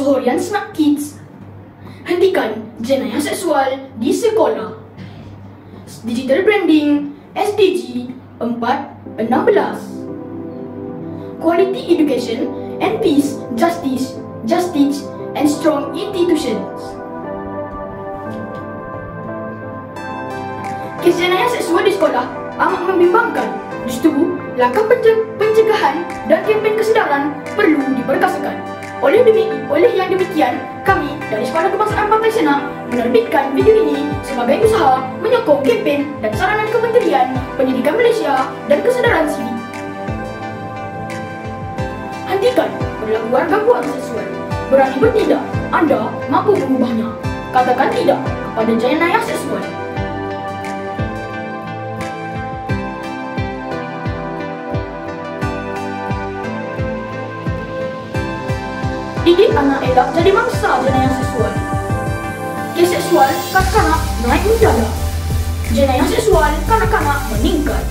Sohorian Smart Kids. Hentikan jenayah seksual di sekolah. Digital Branding SDG 416. Quality Education and Peace, Justice and Strong Institutions. Kes jenayah seksual di sekolah amat membimbangkan. Justru, langkah pencegahan dan kempen kesedaran perlu diperkasakan. Oleh yang demikian, kami dari Sekolah Kebangsaan Pantai Senak menerbitkan video ini sebagai usaha menyokong kempen dan saranan Kementerian Pendidikan Malaysia dan Kesedaran Sivik. Hentikan perlakuan gangguan seksual. Berani bertindak, anda mampu mengubahnya. Katakan tidak kepada jenayah seksual. Didik anak elak jadi mangsa jenayah seksual. Kes seksual kanak-kanak naik mendadak. Jenayah seksual kanak-kanak meningkat.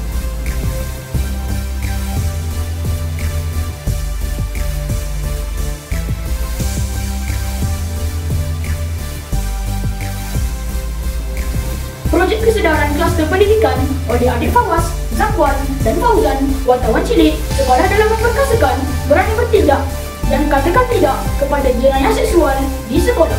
Projek kesedaran kluster pendidikan oleh adik Fawaz, Zakwan dan Fauzan, wartawan cilik sekolah dalam memperkasakan berani bertindak dan katakan tidak kepada jenayah seksual di sekolah.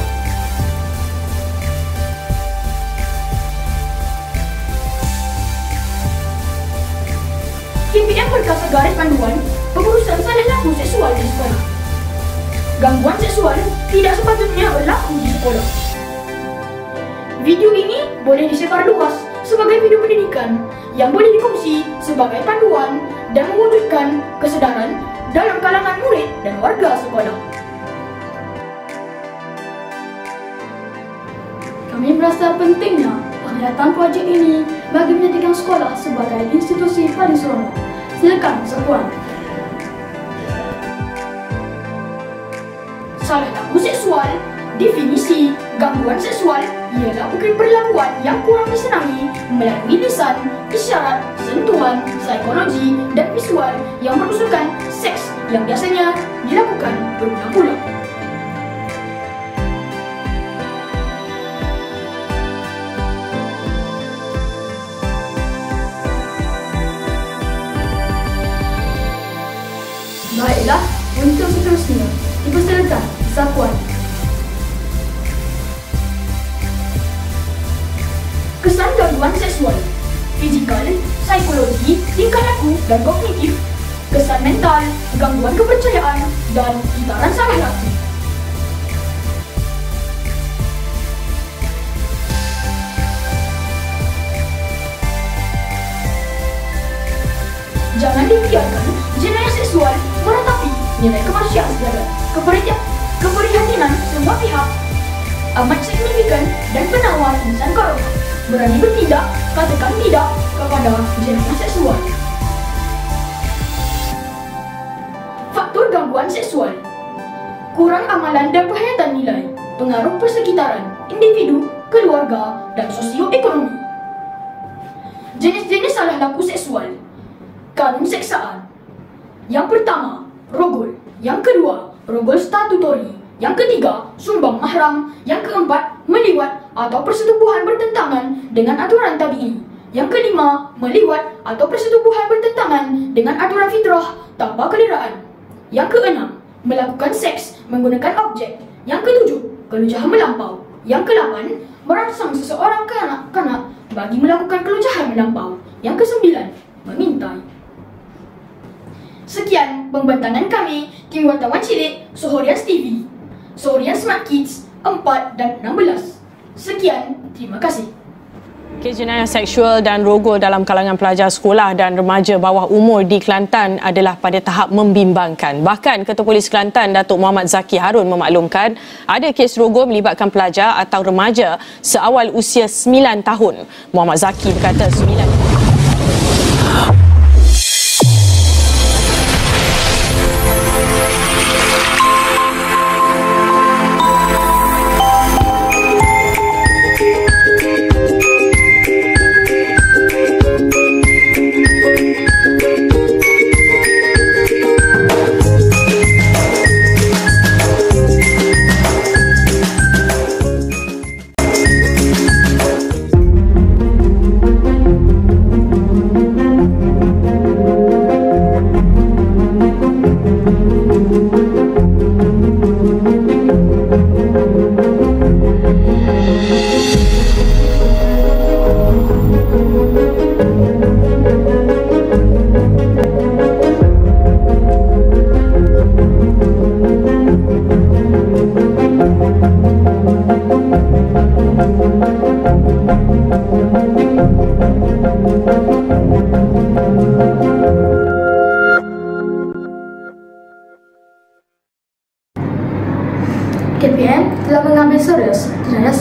KPM berkasa garis panduan pengurusan salah laku seksual di sekolah. Gangguan seksual tidak sepatutnya berlaku di sekolah. Video ini boleh disebar luas sebagai video pendidikan yang boleh dikongsi sebagai panduan dan mewujudkan kesedaran dalam kalangan murid dan warga sekolah. Kami merasa pentingnya penglihatan projek ini bagi menjadikan sekolah sebagai institusi paling seronok. Silakan Zakwan. Salah laku seksual. Definisi gangguan seksual ialah perlakuan yang kurang disenangi melalui lisan, isyarat, sentuhan, psikologi dan visual yang berunsurkan seks yang biasanya dilakukan berulang-ulang. Baiklah, untuk seterusnya dipersilakan Zakwan. Kesan gangguan seksual, fizikal, psikologi, tingkah laku dan kognitif, kesan mental, gangguan kepercayaan dan gitaran salah laku. Jangan dibiarkan jenayah seksual meratapi nilai kemanusiaan sejagat. Keprihatinan semua pihak amat signifikan dan penawar insan korban. Berani bertindak, katakan tidak kepada jenayah seksual. Faktor gangguan seksual, kurang amalan dan penghayatan nilai, pengaruh persekitaran, individu, keluarga, dan sosioekonomi. Jenis-jenis salah laku seksual. Kanun seksaan. Yang pertama, rogol. Yang kedua, rogol statutori. Yang ketiga, sumbang mahram. Yang keempat, meliwat atau persetubuhan bertentangan dengan aturan tabi'i. Yang kelima, meliwat atau persetubuhan bertentangan dengan aturan fitrah tanpa keliraan. Yang keenam, melakukan seks menggunakan objek. Yang ketujuh, kelucahan melampau. Yang kelapan, merangsang seseorang kanak-kanak bagi melakukan kelucahan melampau. Yang kesembilan, mengintai. Sekian pembentangan kami, tim wartawan cilik Sohorian TV, Sohorian Smart Kids 4 dan 16. Sekian, terima kasih. Kes jenayah seksual dan rogol dalam kalangan pelajar sekolah dan remaja bawah umur di Kelantan adalah pada tahap membimbangkan. Bahkan Ketua Polis Kelantan, Datuk Muhammad Zaki Harun memaklumkan ada kes rogol melibatkan pelajar atau remaja seawal usia 9 tahun. Muhammad Zaki berkata 9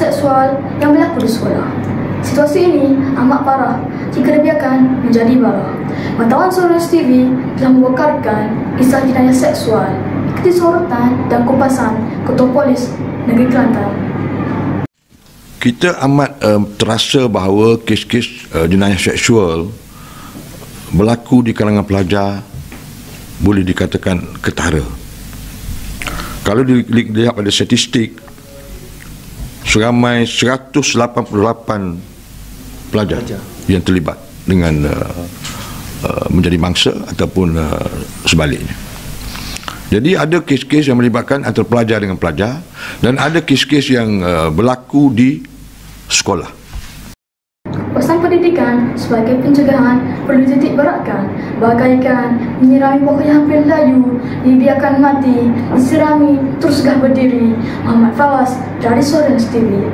seksual yang berlaku di sekolah. Situasi ini amat parah jika dibiarkan menjadi bara. Wartawan Sorens TV telah membokarkan kisah jenayah seksual ikuti sorotan dan kupasan Ketua Polis Negeri Kelantan. Kita amat terasa bahawa kes-kes jenayah seksual berlaku di kalangan pelajar boleh dikatakan ketara. Kalau dilihat pada statistik, seramai 188 pelajar yang terlibat dengan menjadi mangsa ataupun sebaliknya. Jadi ada kes-kes yang melibatkan antara pelajar dengan pelajar dan ada kes-kes yang berlaku di sekolah. Pesan pendidikan sebagai pencegahan perlu dititik beratkan, bagaikan menyirami pokok yang hampir layu, dibiarkan mati, diserami terus gah berdiri. Muhammad Fawaz dari Sorens TV.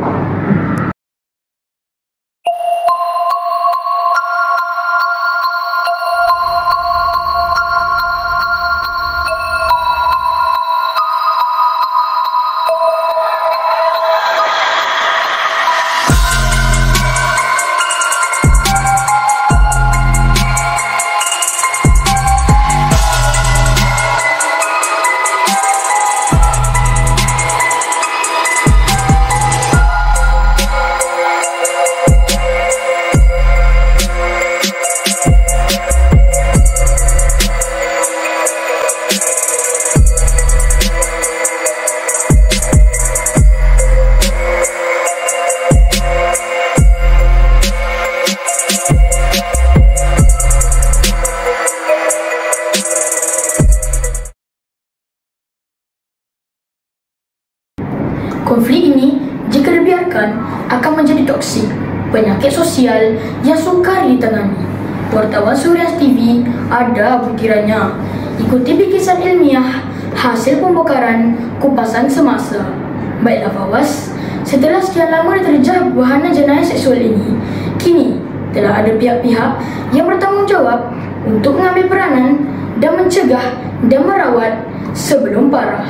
Konflik ini jika dibiarkan akan menjadi toksik, penyakit sosial yang sukar ditangani. Wartawan Sorens TV ada butirannya. Ikuti bikisan ilmiah hasil pembongkaran kupasan semasa. Baiklah Fawaz, setelah sekian lama diterjah wahana jenayah seksual ini, kini telah ada pihak-pihak yang bertanggungjawab untuk mengambil peranan dan mencegah dan merawat sebelum parah.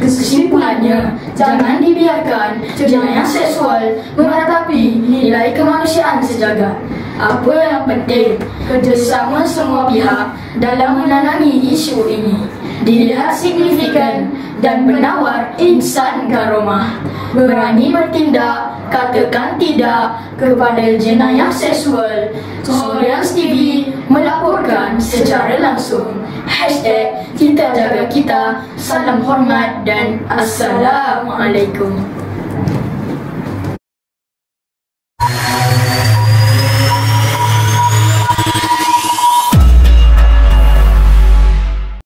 Kesimpulannya, jangan dibiarkan jenayah seksual meratapi nilai kemanusiaan sejagat. Apa yang penting, kerjasama semua pihak dalam menanami isu ini dilihat signifikan dan penawar insan karomah. Berani bertindak, katakan tidak kepada jenayah seksual. Sorens TV melaporkan secara langsung. #kita jaga kita. Salam hormat dan Assalamualaikum.